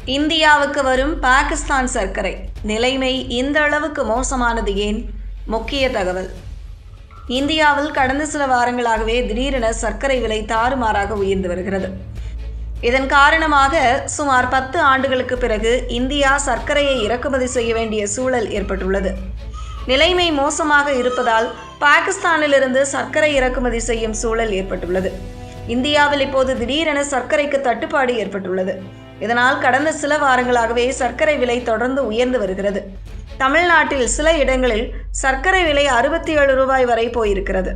இந்தியாவுக்கு வரும் பாகிஸ்தான் சர்க்கரை நிலைமை இந்த அளவுக்கு மோசமானது ஏன்? முக்கிய தகவல். இந்தியாவில் கடந்த சில வாரங்களாகவே திடீரென சர்க்கரை விலை தாறுமாறாக உயர்ந்து வருகிறது. இதன் காரணமாக சுமார் 10 ஆண்டுகளுக்கு பிறகு இந்தியா சர்க்கரையை இறக்குமதி செய்ய வேண்டிய சூழல் ஏற்பட்டுள்ளது. நிலைமை மோசமாக இருப்பதால் பாகிஸ்தானிலிருந்து சர்க்கரை இறக்குமதி செய்யும் சூழல் ஏற்பட்டுள்ளது. இந்தியாவில் இப்போது திடீரென சர்க்கரைக்கு தட்டுப்பாடு ஏற்பட்டுள்ளது. இதனால் கடந்த சில வாரங்களாகவே சர்க்கரை விலை தொடர்ந்து உயர்ந்து வருகிறது. தமிழ்நாட்டில் சில இடங்களில் சர்க்கரை விலை 67 ரூபாய் வரை போயிருக்கிறது.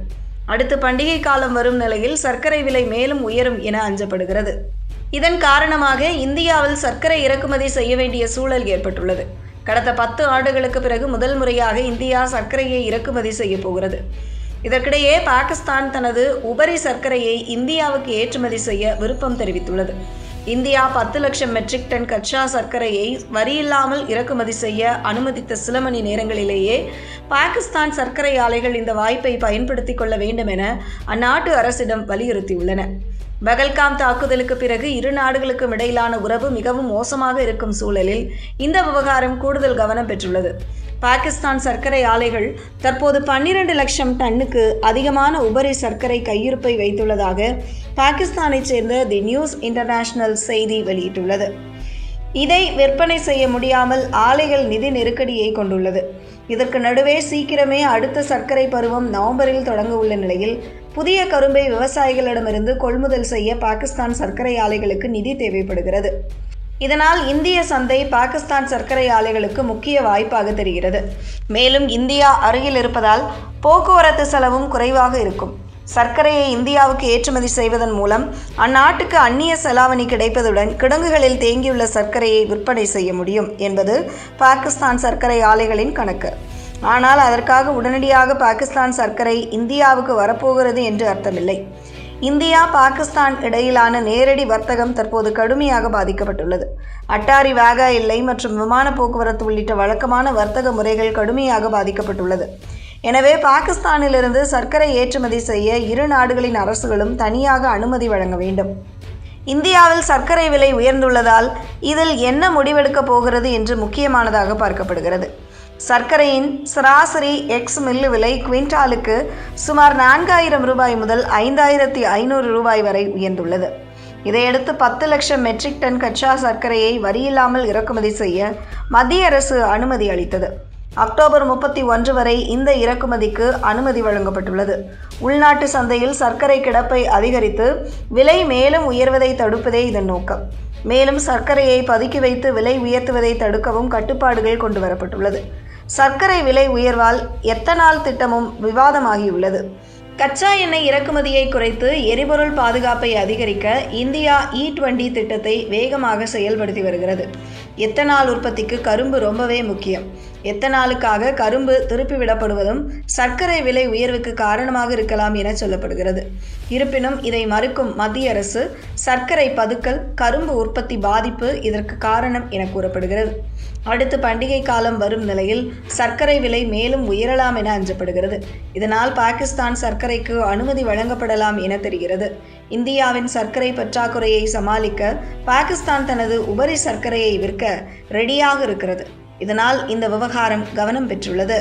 அடுத்து பண்டிகை காலம் வரும் நிலையில் சர்க்கரை விலை மேலும் உயரும் என அஞ்சப்படுகிறது. இதன் காரணமாக இந்தியாவில் சர்க்கரை இறக்குமதி செய்ய வேண்டிய சூழல் ஏற்பட்டுள்ளது. கடந்த 10 ஆண்டுகளுக்கு பிறகு முதல் முறையாக இந்தியா சர்க்கரையை இறக்குமதி செய்ய போகிறது. இதற்கிடையே பாகிஸ்தான் தனது உபரி சர்க்கரையை இந்தியாவுக்கு ஏற்றுமதி செய்ய விருப்பம் தெரிவித்துள்ளது. இந்தியா 10 லட்சம் மெட்ரிக் டன் கச்சா சர்க்கரையை வரியில்லாமல் இறக்குமதி செய்ய அனுமதித்த சில மணி நேரங்களிலேயே பாகிஸ்தான் சர்க்கரை ஆலைகள் இந்த வாய்ப்பை பயன்படுத்திக் கொள்ள வேண்டும் என அந்நாட்டு அரசிடம் வலியுறுத்தியுள்ளன. பகல்காம் தாக்குதலுக்கு பிறகு இரு நாடுகளுக்கும் இடையிலான உறவு மிகவும் மோசமாக இருக்கும் சூழலில் இந்த விவகாரம் கூடுதல் கவனம் பெற்றுள்ளது. பாகிஸ்தான் சர்க்கரை ஆலைகள் தற்போது 12 லட்சம் டன்னுக்கு அதிகமான உபரி சர்க்கரை கையிருப்பை வைத்துள்ளதாக பாகிஸ்தானைச் சேர்ந்த தி நியூஸ் இன்டர்நேஷனல் செய்தி வெளியிட்டுள்ளது. இதை விற்பனை செய்ய முடியாமல் ஆலைகள் நிதி நெருக்கடியை கொண்டுள்ளது. இதற்கு நடுவே சீக்கிரமே அடுத்த சர்க்கரை பருவம் நவம்பரில் தொடங்க உள்ள நிலையில் புதிய கரும்பை விவசாயிகளிடமிருந்து கொள்முதல் செய்ய பாகிஸ்தான் சர்க்கரை ஆலைகளுக்கு நிதி தேவைப்படுகிறது. இதனால் இந்திய சந்தை பாகிஸ்தான் சர்க்கரை ஆலைகளுக்கு முக்கிய வாய்ப்பாக தெரிகிறது. மேலும் இந்தியா அருகில் இருப்பதால் போக்குவரத்து செலவும் குறைவாக இருக்கும். சர்க்கரையை இந்தியாவுக்கு ஏற்றுமதி செய்வதன் மூலம் அந்நாட்டுக்கு அந்நிய செலாவணி கிடைப்பதுடன் கிடங்குகளில் தேங்கியுள்ள சர்க்கரையை விற்பனை செய்ய முடியும் என்பது பாகிஸ்தான் சர்க்கரை ஆலைகளின் கணக்கு. ஆனால் அதற்காக உடனடியாக பாகிஸ்தான் சர்க்கரை இந்தியாவுக்கு வரப்போகிறது என்று அர்த்தமில்லை. இந்தியா பாகிஸ்தான் இடையிலான நேரடி வர்த்தகம் தற்போது கடுமையாக பாதிக்கப்பட்டுள்ளது. அட்டாரி வாகா எல்லை மற்றும் விமான போக்குவரத்து உள்ளிட்ட வழக்கமான வர்த்தக முறைகள் கடுமையாக பாதிக்கப்பட்டுள்ளது. எனவே பாகிஸ்தானிலிருந்து சர்க்கரை ஏற்றுமதி செய்ய இரு நாடுகளின் அரசுகளும் தனியாக அனுமதி வழங்க வேண்டும். இந்தியாவில் சர்க்கரை விலை உயர்ந்துள்ளதால் இதில் என்ன முடிவெடுக்கப் போகிறது என்று முக்கியமானதாக பார்க்கப்படுகிறது. சர்க்கரையின் சராசரி எக்ஸ் மில்லு விலை குவிண்டாலுக்கு சுமார் 4000 ரூபாய் முதல் 5500 ரூபாய் வரை உயர்ந்துள்ளது. இதையடுத்து 10 லட்சம் மெட்ரிக் டன் கச்சா சர்க்கரையை வரியில்லாமல் இறக்குமதி செய்ய மத்திய அரசு அனுமதி அளித்தது. அக்டோபர் 31 வரை இந்த இறக்குமதிக்கு அனுமதி வழங்கப்பட்டுள்ளது. உள்நாட்டு சந்தையில் சர்க்கரை கிடப்பை அதிகரித்து விலை மேலும் உயர்வதை தடுப்பதே இதன் நோக்கம். மேலும் சர்க்கரையை பதுக்கி வைத்து விலை உயர்த்துவதை தடுக்கவும் கட்டுப்பாடுகள் கொண்டு வரப்பட்டுள்ளது. சர்க்கரை விலை உயர்வால் எத்தனால் திட்டமும் விவாதமாகியுள்ளது. கச்சா எண்ணெய் இறக்குமதியை குறைத்து எரிபொருள் பாதுகாப்பை அதிகரிக்க இந்தியா E20 திட்டத்தை வேகமாக செயல்படுத்தி வருகிறது. எத்தனால் உற்பத்திக்கு கரும்பு ரொம்பவே முக்கியம். எத்தனாலுக்காக கரும்பு திருப்பிவிடப்படுவதும் சர்க்கரை விலை உயர்வுக்கு காரணமாக இருக்கலாம் என சொல்லப்படுகிறது. இருப்பினும் இதை மறுக்கும் மத்திய அரசு சர்க்கரை பதுக்கல், கரும்பு உற்பத்தி பாதிப்பு இதற்கு காரணம் என கூறப்படுகிறது. அடுத்து பண்டிகை காலம் வரும் நிலையில் சர்க்கரை விலை மேலும் உயரலாம் என அஞ்சப்படுகிறது. இதனால் பாகிஸ்தான் சர்க்கரைக்கு அனுமதி வழங்கப்படலாம் என தெரிகிறது. இந்தியாவின் சர்க்கரை பற்றாக்குறையை சமாளிக்க பாகிஸ்தான் தனது உபரி சர்க்கரையை விற்க ரெடியாக இருக்கிறது. இதனால் இந்த விவகாரம் கவனம் பெற்றுள்ளது.